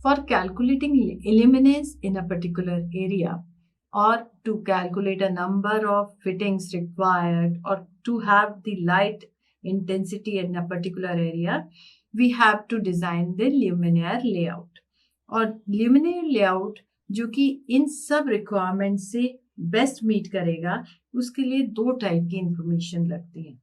For calculating illuminance in a particular area, or to calculate a number of fittings required, or to have the light intensity in a particular area, we have to design the luminaire layout. और luminaire layout जो कि इन सब requirement से best meet करेगा, उसके लिए दो type की इंफॉर्मेशन लगती है.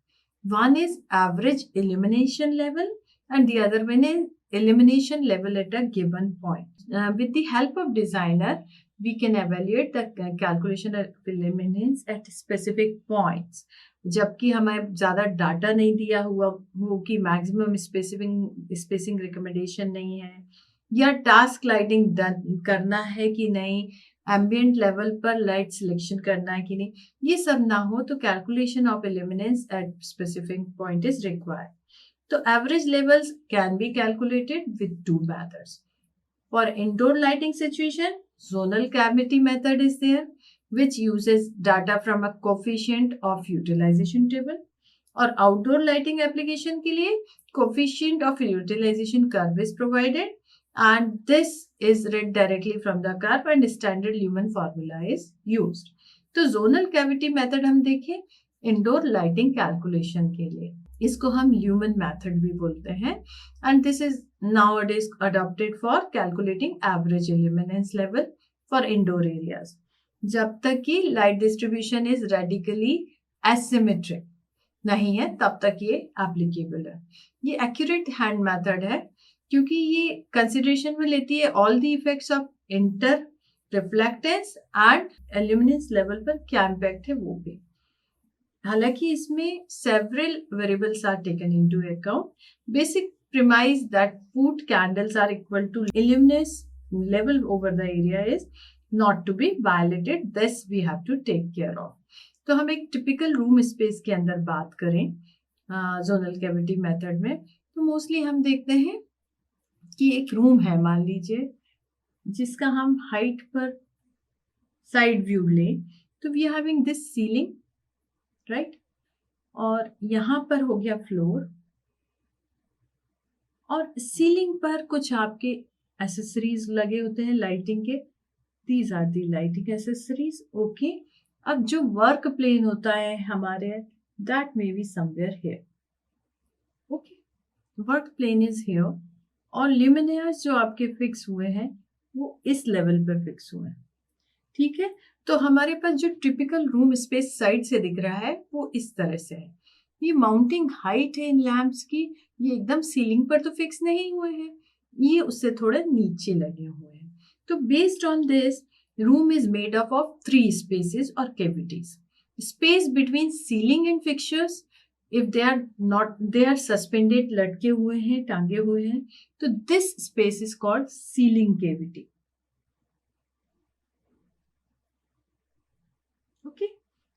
One is average illumination level and the other one is illumination level at a given point. With the help of designer, we can evaluate the calculation of illuminance at specific points. जबकि हमें ज़्यादा data नहीं दिया हुआ हो कि maximum spacing recommendation नहीं है, या टास्क लाइटिंग करना है कि नहीं, एम्बियंट लेवल पर लाइट सिलेक्शन करना है कि नहीं, ये सब ना हो तो calculation of illuminance at specific point is required. So average levels can be calculated with two methods. For indoor lighting situation, zonal cavity method is there, which uses data from a coefficient of utilization table. और outdoor lighting application के लिए coefficient of utilization curve is provided, and this is read directly from the curve and standard lumen formula is used. तो zonal cavity method हम देखें indoor lighting calculation के लिए, इसको हम ह्यूमन मेथड भी बोलते हैं, and this is nowadays adopted for calculating average illuminance level for indoor areas, जब तक कि light distribution is radically asymmetric नहीं है तब तक ये एप्लीकेबल है. ये एक्यूरेट हैंड मेथड है क्योंकि ये कंसिडरेशन में लेती है all the effects of inter reflectance and illuminance level पर क्या इम्पैक्ट है वो भी. हालांकि इसमें several variables are taken into account. Basic premise that put candles are equal to illuminance level over the area is not to be violated. This we have to take care of. तो हम एक typical room space के अंदर बात करें zonal cavity method में, तो mostly हम देखते हैं कि एक रूम है, मान लीजिए, जिसका हम हाइट पर साइड व्यू लें, तो we are having this ceiling, right, और यहाँ पर हो गया फ्लोर, और सीलिंग पर कुछ आपके एसेसरीज लगे होते हैं लाइटिंग के. These are the lighting accessories. Okay, अब जो वर्क प्लेन होता है हमारे, that may be somewhere here. Okay, work plane is here, और ल्यूमिनियर्स जो आपके फिक्स हुए हैं वो इस लेवल पे फिक्स हुए हैं. ठीक है, तो हमारे पास जो टिपिकल रूम स्पेस साइड से दिख रहा है वो इस तरह से है. ये माउंटिंग हाइट है इन लैंप्स की, ये एकदम सीलिंग पर तो फिक्स नहीं हुए हैं, ये उससे थोड़े नीचे लगे हुए हैं. तो based on this, room is made up of 3 spaces और cavities. Space between ceiling and fixtures, if they are suspended, लटके हुए हैं, टांगे हुए हैं, तो this space is called ceiling cavity. Okay,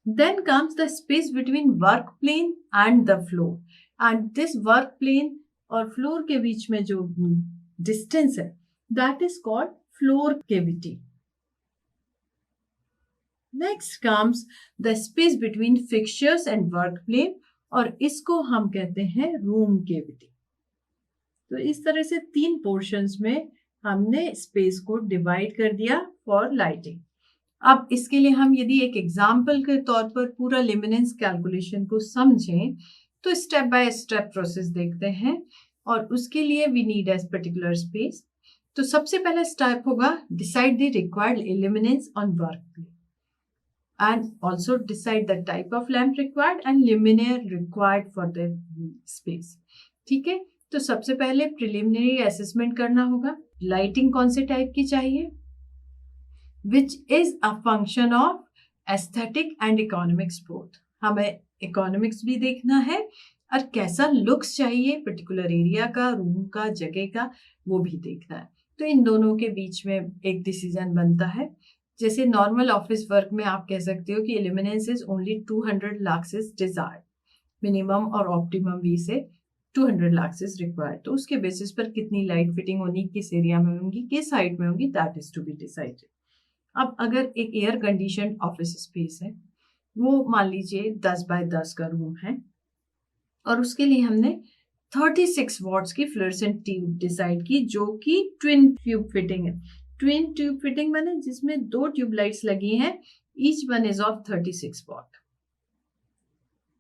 then comes the space between work plane and the floor, and this work plane और floor के बीच में जो distance है, that is called floor cavity. Next comes the space between fixtures and work plane, और इसको हम कहते हैं room cavity. तो इस तरह से 3 portions में हमने space को divide कर दिया for lighting. अब इसके लिए हम यदि एक एग्जाम्पल के तौर पर पूरा ल्यूमिनेंस कैलकुलेशन को समझें तो स्टेप बाय स्टेप प्रोसेस देखते हैं, और उसके लिए we need as particular space. तो सबसे पहला स्टेप होगा decide the required illuminance on work plane and also decide the type of lamp required and luminaire required for the space. ठीक है, तो सबसे पहले प्रिलिमिनरी असेसमेंट करना होगा, लाइटिंग कौन से टाइप की चाहिए, which is a function of aesthetic and economics both. हमें economics भी देखना है और कैसा लुक्स चाहिए पर्टिकुलर एरिया का, रूम का, जगह का, वो भी देखना है. तो इन दोनों के बीच में एक डिसीजन बनता है. जैसे नॉर्मल ऑफिस वर्क में आप कह सकते हो कि illuminance is only 200 lux is desired, minimum और ऑप्टिमम वी से 200 लक्स इज रिक्वायर्ड. तो उसके बेसिस पर कितनी लाइट फिटिंग होनी, किस एरिया में होंगी, किस हाइट में होंगी, that is to be decided. अब अगर एक एयर कंडीशन ऑफिस स्पेस है, वो मान लीजिए 10 बाय 10 का रूम है, और उसके लिए हमने 36 वॉट्स की फ्लोरेसेंट ट्यूब डिसाइड की, जो कि ट्विन ट्यूब फिटिंग है। ट्विन ट्यूब फिटिंग माने जिसमें 2 ट्यूबलाइट्स लगी हैं, each one is of 36 watt.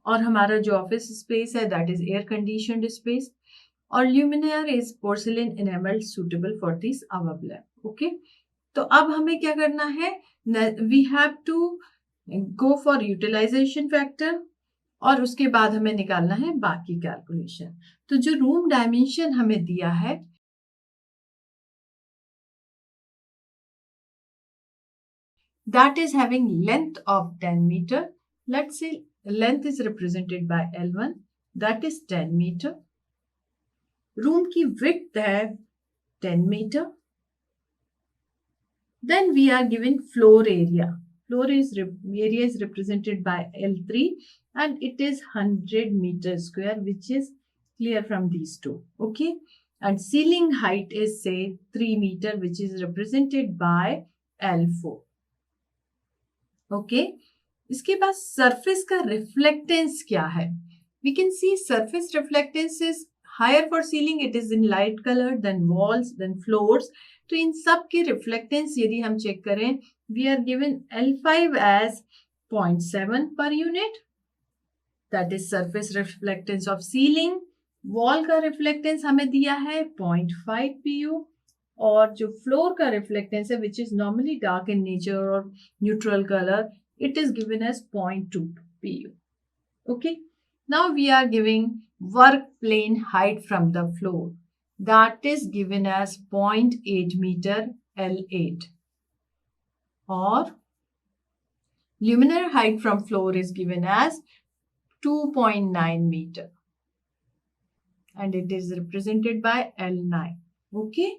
और हमारा जो ऑफिस स्पेस है that is air conditioned space, और luminaire is porcelain enamelled suitable for this above lamp. Okay, तो अब हमें क्या करना है, we have to go for utilisation factor, और उसके बाद हमें निकालना है बाकी कैलकुलेशन। तो जो रूम डायमेंशन हमें दिया है that is having length of 10 meter. Let's say length is represented by L1, that is 10 meter. Room की width है 10 meter. Then we are given floor area. Floor area is represented by L3 and it is 100 meter square, which is clear from these two. Okay, and ceiling height is say 3 meter, which is represented by L4. Okay, इसके बाद surface का reflectance क्या है? We can see surface reflectance is higher for ceiling, it is in light colour, then walls, then floors. तो इन सब के reflectance यदि हम चेक करें, we are given L5 as 0.7 per unit, that is surface reflectance of ceiling. Wall का reflectance हमें दिया है 0.5 pu, और जो फ्लोर का रिफ्लेक्टेंस है which is normally dark in nature और neutral colour, it is given as 0.2 pu. Okay, now we are giving work plane height from the floor, that is given as 0.8 meter L8, or luminaire height from floor is given as 2.9 meter and it is represented by L9. Okay,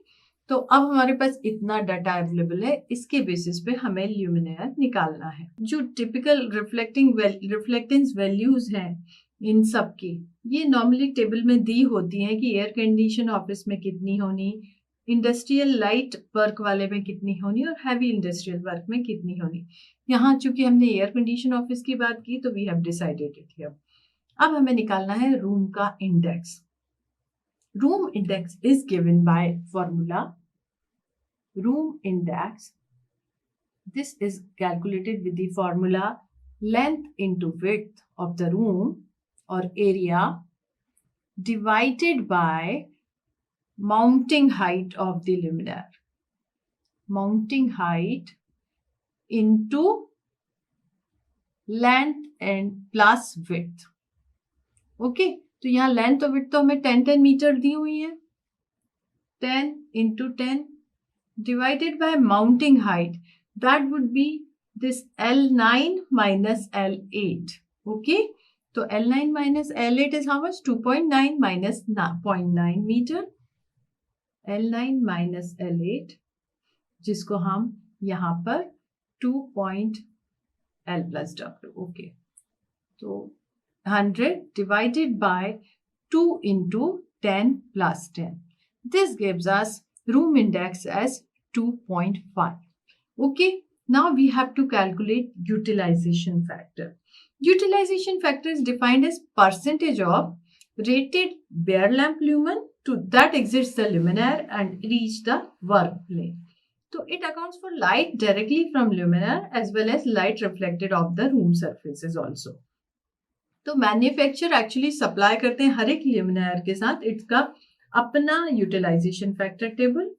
तो अब हमारे पास इतना data available है, इसके basis पे हमें ल्यूमिनायर निकालना है। जो टिपिकल रिफ्लेक्टेंस वैल्यूज हैं इन सब की, ये नॉर्मली टेबल में दी होती हैं कि एयर कंडीशन ऑफिस में कितनी होनी, इंडस्ट्रियल लाइट वर्क वाले में कितनी होनी, और हैवी इंडस्ट्रियल वर्क में कितनी होनी। यहाँ चूंकि हमने एयर कंडीशन ऑफिस की बात की तो we have decided it here. अब हमें निकालना है रूम का index. Room index is given by formula. Room index, this is calculated with the formula length into width of the room or area divided by mounting height of the luminaire. Mounting height into length and plus width. Okay, तो यहाँ length और width तो हमें 10 metre दी हुई है, 10 into 10 divided by mounting height, that would be this L9 minus L8. Okay, तो L9 minus L8 is how much? 2.9 minus 0.9 meter. L9 minus L8 जिसको हम यहाँ पर 2.L plus W. Okay, तो 100 divided by 2 into 10 plus 10. This gives us room index as 2.5. Okay, now we have to calculate utilization factor. Utilization factor is defined as percentage of rated bare lamp lumen to that exits the luminaire and reach the work plane. So it accounts for light directly from luminaire as well as light reflected off the room surfaces also. तो manufacture actually supply करते हैं हर एक ल्यूमिनायर के साथ इसका अपना utilisation factor table,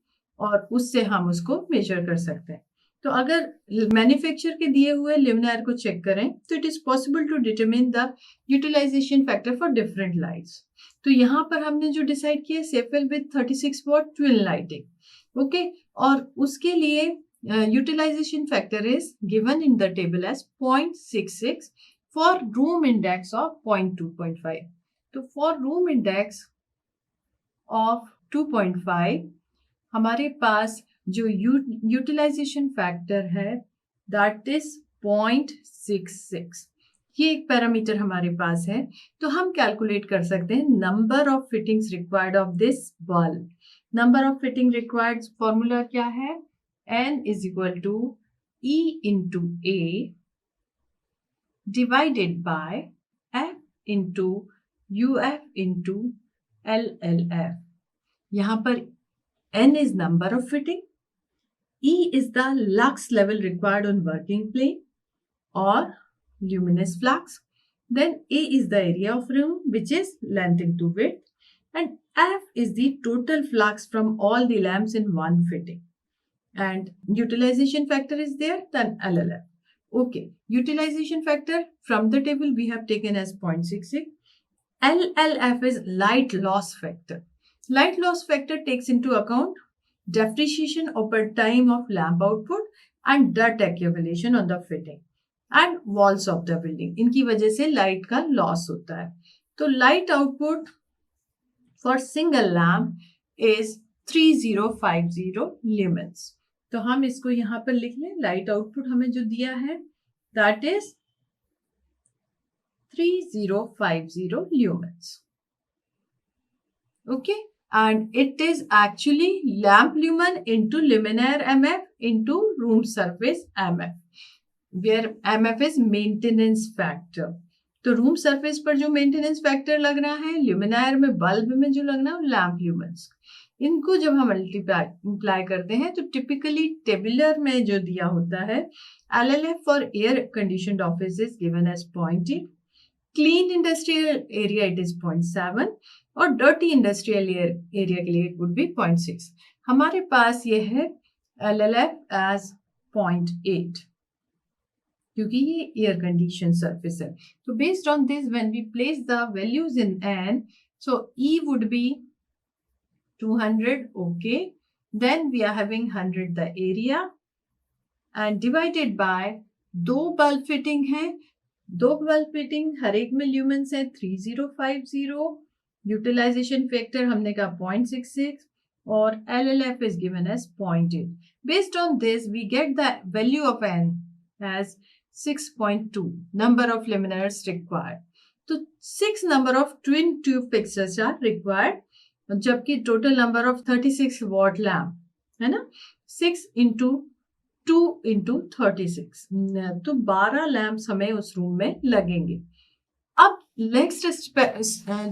और उससे हम उसको मेजर कर सकते हैं। तो अगर मैन्युफैक्चर के दिए हुए ल्यूमिनायर को चेक करें तो it is possible to determine the utilisation factor for different lights. तो यहाँ पर हमने जो डिसाइड किया सेफेल with 36 watt twin lighting. Okay, और उसके लिए utilisation factor is given in the table as 0.66 for room index of 0.2.5. तो for room index of 2.5 हमारे पास जो यूटिलाइजेशन फैक्टर है दैट इज 0.66। ये एक पैरामीटर हमारे पास है, तो हम कैलकुलेट कर सकते हैं number of fittings required of this bulb. Number of fitting required formula क्या है? N is equal to E into A divided by F into UF into LLF. यहाँ पर N is number of fitting, E is the lux level required on working plane or luminous flux. Then A is the area of room, which is length into width, and F is the total flux from all the lamps in one fitting. And utilization factor is there, then LLF. Okay, utilization factor from the table we have taken as 0.66. LLF is light loss factor. Light loss factor takes into account depreciation over time of lamp output and dirt accumulation on the fitting and walls of the building. इनकी वजह से light का loss होता है. तो light output for single lamp is 3050 lumens. तो हम इसको यहाँ पर लिख लें. लाइट आउटपुट हमें जो दिया है that is 3050 lumens. Okay, and it is actually lamp lumen into luminaire MF into room surface MF, where MF is maintenance factor. तो रूम सरफेस पर जो मेंटेनेंस फैक्टर लग रहा है, ल्यूमिनायर में बल्ब में जो लगना है लैम्प ल्यूमेंस. इनको जब हम मल्टीप्लाई करते हैं तो टिपिकली टेबुलर में जो दिया होता है LLF for air conditioned office is given as 0.8, clean industrial area it is 0.7 और डर्टी इंडस्ट्रियल एरिया के लिए इट वुड बी 0.6. हमारे पास ये है LLF एज 0.8 क्योंकि ये एयर कंडीशन सरफेस है. तो based on this when we place the values in N, so E would be 200. Okay, then we are having 100 the area and divided by 2 bulb fitting है. 2 bulb fitting हर एक में lumens है 3050. Utilisation factor हमने कहा 0.66 और LLF is given as 0.8. Based on this, we get the value of N as 6.2 number of luminaires required. तो 6 number of twin tube fixtures are required, जबकि total number of 36 watt lamp है ना. 6 into 2 into 36, तो 12 lamps हमें उस room में लगेंगे. अब नेक्स्ट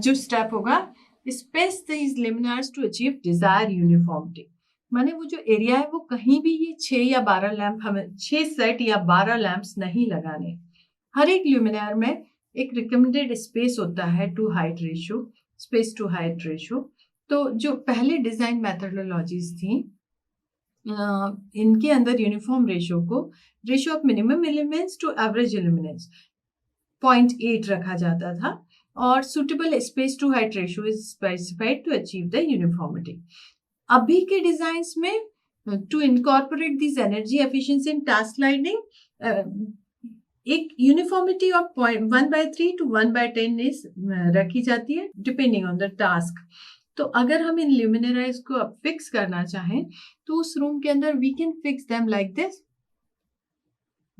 जो स्टेप होगा, space these luminaires to achieve desire uniformity. माने वो जो एरिया है वो कहीं भी ये 6 या 12 लैंप, हमें 6 सेट या 12 लैंप्स नहीं लगाने. हर एक ल्यूमिनायर में एक रिकमेंडेड स्पेस होता है to height ratio, space to height ratio. तो जो पहले डिजाइन मेथडोलॉजीज थी इनके अंदर यूनिफॉर्म रेशियो को ratio of minimum illuminance to average illuminance 0.8 रखा जाता था और suitable space to height ratio is specified to achieve the uniformity. अभी के डिजाइन्स में to incorporate this energy efficiency in task lighting एक यूनिफॉर्मिटी ऑफ 1/3 to 1/10 इज रखी जाती है डिपेंडिंग ऑन द टास्क. तो अगर हम इन ल्यूमिनाires को अब फिक्स करना चाहें तो उस रूम के अंदर we can fix them like this.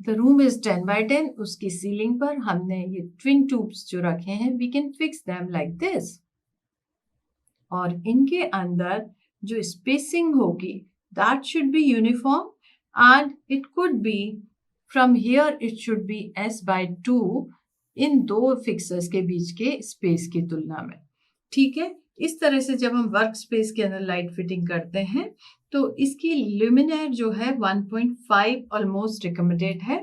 The room is 10/10. उसकी सीलिंग पर हमने ये ट्विन ट्यूब्स जो रखे हैं we can fix them like this. और इनके अंदर जो स्पेसिंग होगी that should be uniform and it could be from here it should be S/2 in 2 fixers के बीच के स्पेस की तुलना में. ठीक है, इस तरह से जब हम वर्क स्पेस के अंदर लाइट फिटिंग करते हैं तो इसकी ल्यूमिनायर जो है 1.5 ऑलमोस्ट रिकमेंडेड है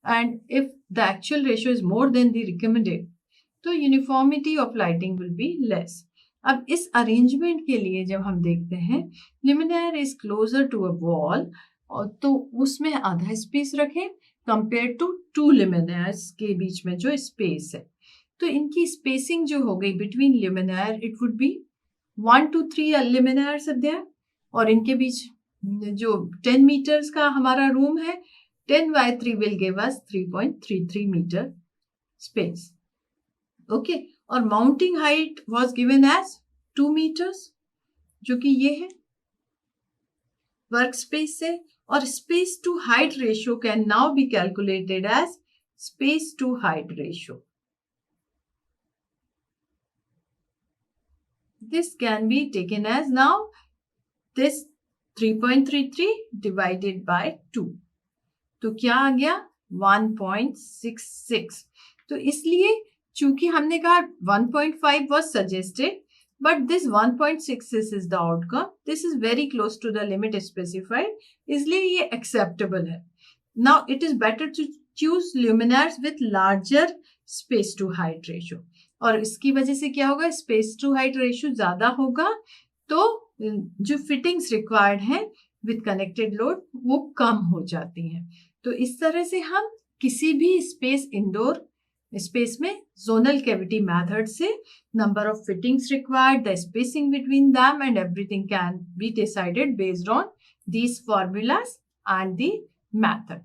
and if the actual ratio is more than the recommended तो uniformity of lighting will be less. अब इस अरेंजमेंट के लिए जब हम देखते हैं luminaire is closer to a wall तो उसमें आधा स्पेस रखें कंपेयर टू 2 ल्यूमिनायर्स के बीच में जो स्पेस है. तो इनकी स्पेसिंग जो हो गई between luminaire it would be 1 to 3 luminaires there और इनके बीच जो 10 मीटर्स का हमारा रूम है 10/3 will give us 3.33 metre space. Okay, और mounting height was given as 2 metres जो कि ये है वर्क स्पेस से. और space to height ratio can now be calculated as space to height ratio. This can be taken as now this 3.33 divided by 2. तो क्या आ गया 1.66. तो इसलिए चूंकि हमने कहा 1.5 was suggested but this 1.66 is the outcome. This is very close to the limit specified, इसलिए ये acceptable है. Now it is better to choose luminaires with larger space to height ratio. और इसकी वजह से क्या होगा, space to height ratio ज्यादा होगा तो जो fittings required हैं with connected load वो कम हो जाती हैं. तो इस तरह से हम किसी भी स्पेस इंडोर स्पेस में zonal cavity method से number of fittings required, the spacing between them and everything can be decided based on these formulas and the method.